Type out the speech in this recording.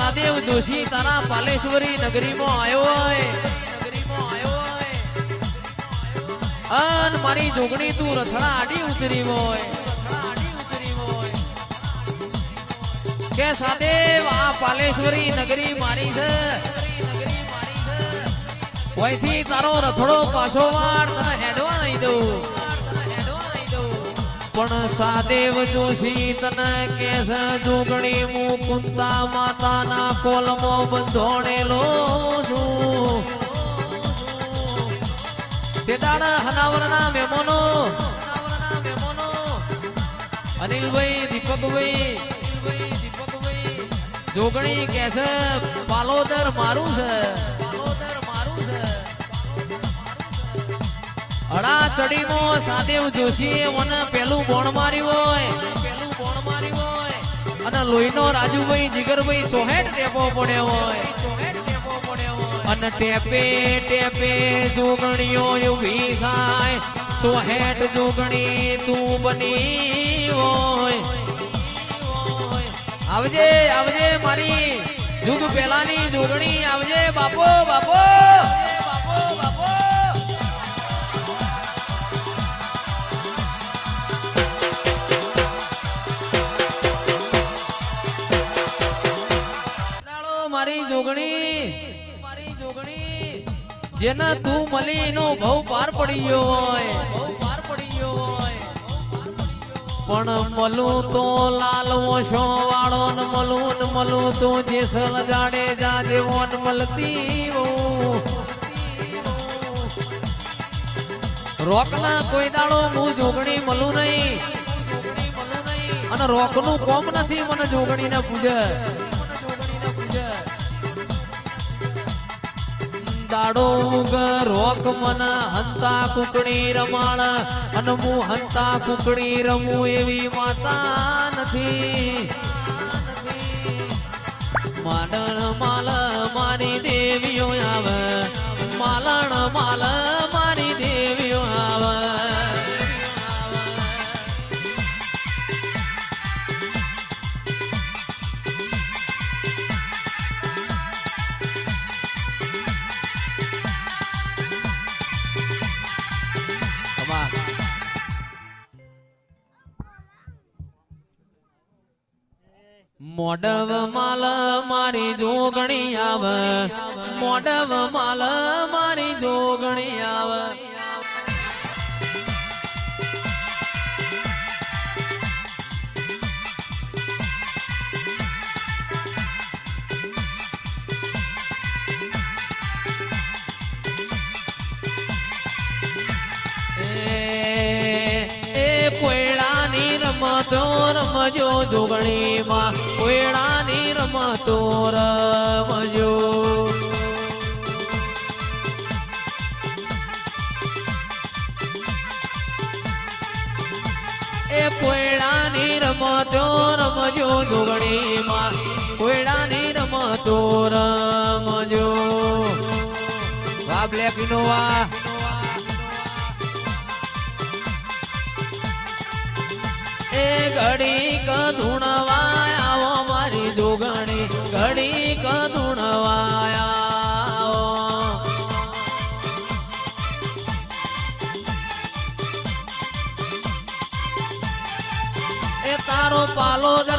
સાદેવ જોશી તારા પાલેશ્વરી નગરીમાં આવ્યો હોય અન મારી જોગણી તું રથડા આડી ઉતરી હોય કે સાદેવ આ પાલેશ્વરી નગરી મારી છે કોઈથી તારો રથડો પાછો વાળ તને હેડવા નહીં દઉં પણ સાદેવ જોશી તને કેસ જોગણી મુકુંતા માતાના કોલમાં બંધોણેલો છું તે દાડા હનાવરના મહેમાનો અનિલભાઈ દીપકભાઈ જોગણી કે છે પાલોદર મારું છે અડા ચડીમાં સાદેવ જોશીએ મને પેલું બોણ માર્યું હોય અને લોહીનો રાજુભાઈ જીગરભાઈ ચોહેટ ટેપો પડ્યો હોય અને ટેપે ટેપે જોગણીઓ ઉભી થાય ચોહેટ જોગણી તું બની હોય આવજે આવજે મારી જુગ પેલાની જોગણી આવજે બાપો બાપો મારી જોગણી જેના તું મળી નો બહુ પાર પડી ગયો હોય પણ મલું તો લાલ ઓછો વાળો ને મલું તો જેસલ જાડે જા જેવો મળતી રોક ના કોઈ દાડો હું જોગણી મળું નહીં અને રોક નું કોમ નથી મને જોગણી ને પૂજે દાડો રોક મન હંતા કુકડી રમાણ અને હું હંતા કુકડી રમું એવી માતા નથી માલણ માલ મારી દેવીઓ આવે માલણ માલ મારી દેવીઓ આવે મોડવ માલ મારી જોગણી આવે મોડવ માલ મારી જોગણી આવે રમતો રમજો જોગણી માં કોયડાની રમતો રમજો એ કોયડાની રમતો રમજો જોગણી માં કોયડાની રમતો રમજો વાહ બ્લેક ઇનોવા ઘડી કધુણવાય આવો મારી જોગણી ઘડી કધુણવાય એ તારો પાલોદર